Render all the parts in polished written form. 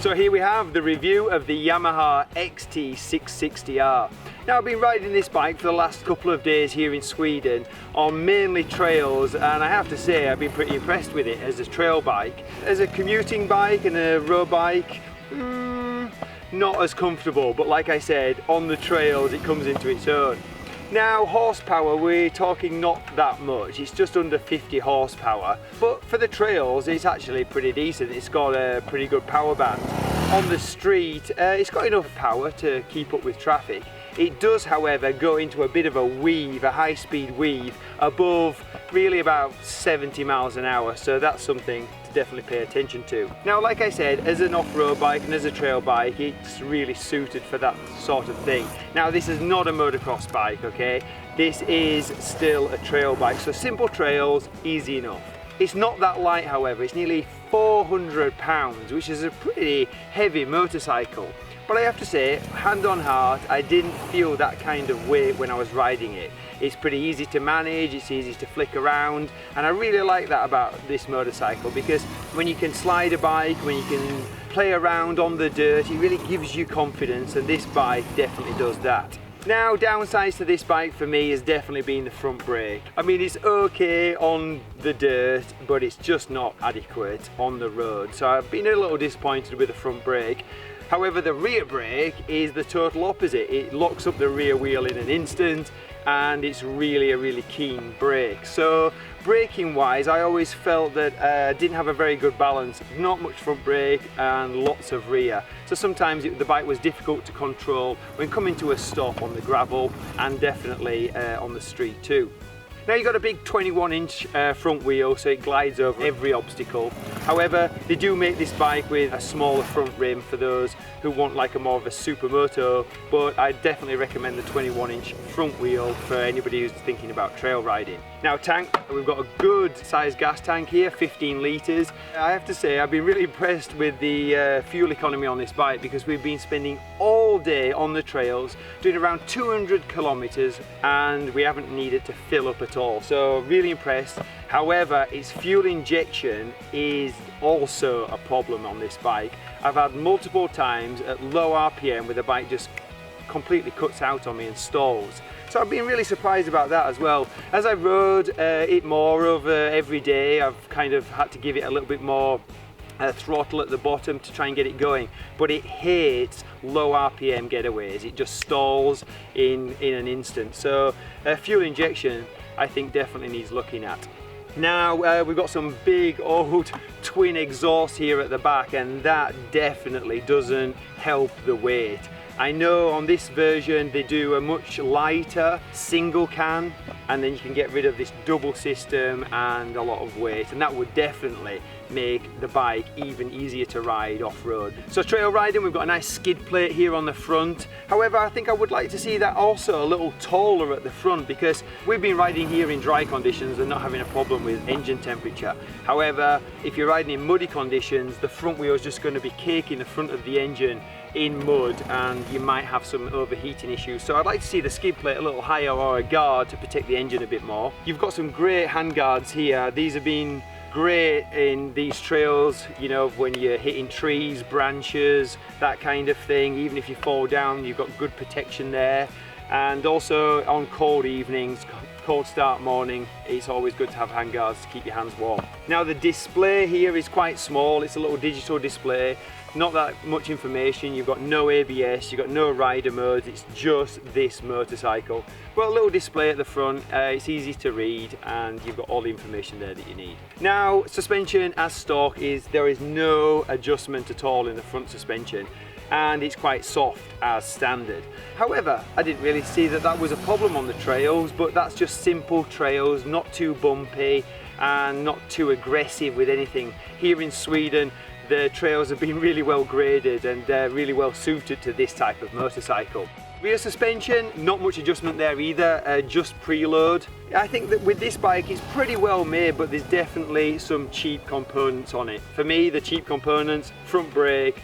So here we have the review of the Yamaha XT660R. Now I've been riding this bike for the last couple of days here in Sweden on mainly trails, and I have to say I've been pretty impressed with it as a trail bike. As a commuting bike and a road bike, not as comfortable, but like I said, on the trails it comes into its own. Now horsepower, we're talking not that much, it's just under 50 horsepower, but for the trails it's actually pretty decent. It's got a pretty good power band. On the street it's got enough power to keep up with traffic. It does however go into a bit of a weave, a high speed weave above really about 70 miles an hour, so that's something to definitely pay attention to. Now like I said, as an off-road bike and as a trail bike, it's really suited for that sort of thing. Now this is not a motocross bike, okay? This is still a trail bike, so simple trails, easy enough. It's not that light however, it's nearly 400 pounds, which is a pretty heavy motorcycle. But I have to say, hand on heart, I didn't feel that kind of weight when I was riding it. It's pretty easy to manage, it's easy to flick around, and I really like that about this motorcycle, because when you can slide a bike, when you can play around on the dirt, it really gives you confidence, and this bike definitely does that. Now, downsides to this bike for me has definitely been the front brake. I mean, it's okay on the dirt, but it's just not adequate on the road. So I've been a little disappointed with the front brake. However, the rear brake is the total opposite. It locks up the rear wheel in an instant, and it's really a really keen brake. So braking wise, I always felt that I didn't have a very good balance. Not much front brake and lots of rear. So sometimes the bike was difficult to control when coming to a stop on the gravel, and definitely on the street too. Now you've got a big 21-inch front wheel, so it glides over every obstacle. However, they do make this bike with a smaller front rim for those who want like a more of a supermoto, but I definitely recommend the 21-inch front wheel for anybody who's thinking about trail riding. Now tank, we've got a good sized gas tank here, 15 litres. I have to say I've been really impressed with the fuel economy on this bike, because we've been spending all day on the trails doing around 200 kilometres and we haven't needed to fill up at all, so really impressed. However, its fuel injection is also a problem on this bike. I've had multiple times at low RPM where the bike just completely cuts out on me and stalls. So I've been really surprised about that as well. As I rode it more over every day, I've kind of had to give it a little bit more throttle at the bottom to try and get it going, but it hates low RPM getaways. It just stalls in an instant. So fuel injection I think definitely needs looking at. Now we've got some big old twin exhausts here at the back, and that definitely doesn't help the weight. I know on this version they do a much lighter single can, and then you can get rid of this double system and a lot of weight, and that would definitely make the bike even easier to ride off-road. So trail riding, we've got a nice skid plate here on the front. However, I think I would like to see that also a little taller at the front, because we've been riding here in dry conditions and not having a problem with engine temperature. However, if you're riding in muddy conditions, the front wheel is just going to be caking the front of the engine in mud, and you might have some overheating issues. So I'd like to see the skid plate a little higher, or a guard to protect the engine a bit more. You've got some great hand guards here. These have been great in these trails, you know, when you're hitting trees, branches, that kind of thing. Even if you fall down, you've got good protection there. And also on cold evenings, cold start morning, it's always good to have hand guards to keep your hands warm. Now the display here is quite small. It's a little digital display, not that much information. You've got no ABS, you've got no rider modes, it's just this motorcycle. But a little display at the front, it's easy to read, and you've got all the information there that you need. Now suspension as stock there is no adjustment at all in the front suspension, and it's quite soft as standard. However, I didn't really see that was a problem on the trails, but that's just simple trails, not too bumpy and not too aggressive with anything. Here in Sweden, the trails have been really well graded and really well suited to this type of motorcycle. Rear suspension, not much adjustment there either, just preload. I think that with this bike it's pretty well made, but there's definitely some cheap components on it. For me, the cheap components, front brake,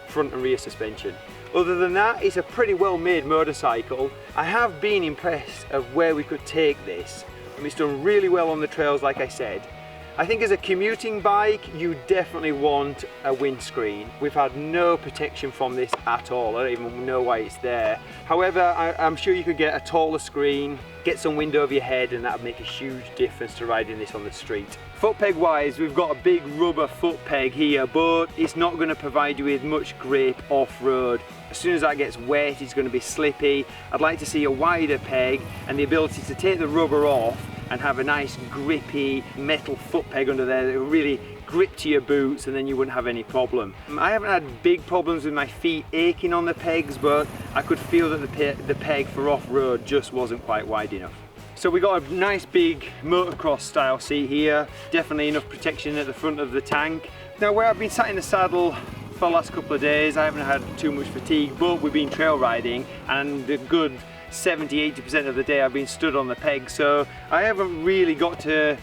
front and rear suspension. Other than that, it's a pretty well made motorcycle. I have been impressed of where we could take this. It's done really well on the trails, like I said. I think as a commuting bike, you definitely want a windscreen. We've had no protection from this at all. I don't even know why it's there. However, I'm sure you could get a taller screen, get some wind over your head, and that would make a huge difference to riding this on the street. Foot peg wise, we've got a big rubber foot peg here, but it's not going to provide you with much grip off-road. As soon as that gets wet, it's going to be slippy. I'd like to see a wider peg and the ability to take the rubber off and have a nice grippy metal foot peg under there that will really grip to your boots, and then you wouldn't have any problem. I haven't had big problems with my feet aching on the pegs, but I could feel that the peg for off-road just wasn't quite wide enough. So we got a nice big motocross style seat here, definitely enough protection at the front of the tank. Now where I've been sat in the saddle for the last couple of days, I haven't had too much fatigue, but we've been trail riding, and a good 70–80% of the day I've been stood on the peg, so I haven't really got to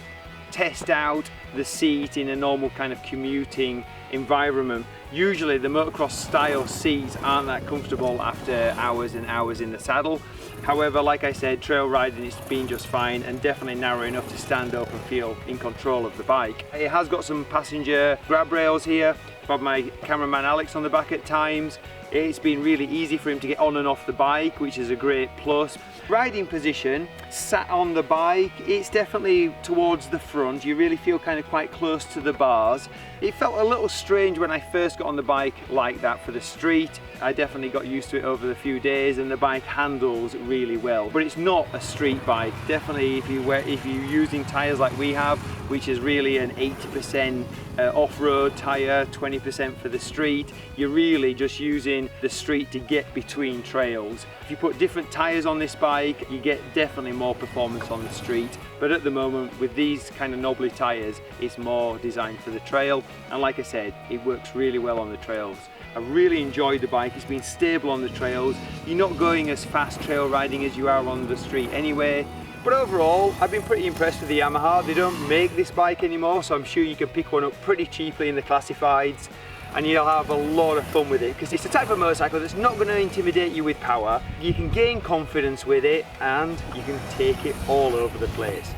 test out the seat in a normal kind of commuting environment. Usually the motocross style seats aren't that comfortable after hours and hours in the saddle. However, like I said, trail riding it's been just fine, and definitely narrow enough to stand up and feel in control of the bike. It has got some passenger grab rails here. I've had my cameraman Alex on the back at times. It's been really easy for him to get on and off the bike, which is a great plus. Riding position, sat on the bike, it's definitely towards the front. You really feel kind of quite close to the bars. It felt a little strange when I first got on the bike like that for the street. I definitely got used to it over the few days, and the bike handles really well. But it's not a street bike. Definitely if you're using tyres like we have, which is really an 80% off-road tyre, 20% for the street, you're really just using the street to get between trails. If you put different tyres on this bike, you get definitely more performance on the street. But at the moment, with these kind of knobbly tyres, it's more designed for the trail. And like I said, it works really well on the trails. I really enjoyed the bike. It's been stable on the trails. You're not going as fast trail riding as you are on the street anyway. But overall, I've been pretty impressed with the Yamaha. They don't make this bike anymore, so I'm sure you can pick one up pretty cheaply in the classifieds, and you'll have a lot of fun with it, because it's the type of motorcycle that's not going to intimidate you with power. You can gain confidence with it, and you can take it all over the place.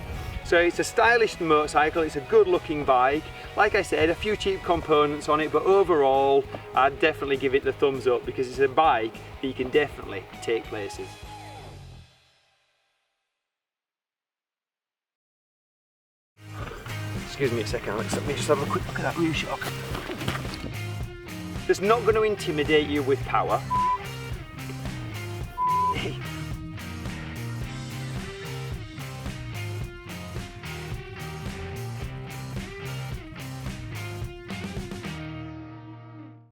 So it's a stylish motorcycle, it's a good looking bike. Like I said, a few cheap components on it, but overall, I'd definitely give it the thumbs up, because it's a bike that you can definitely take places. Excuse me a second, Alex, let me just have a quick look at that rear shock. It's not going to intimidate you with power.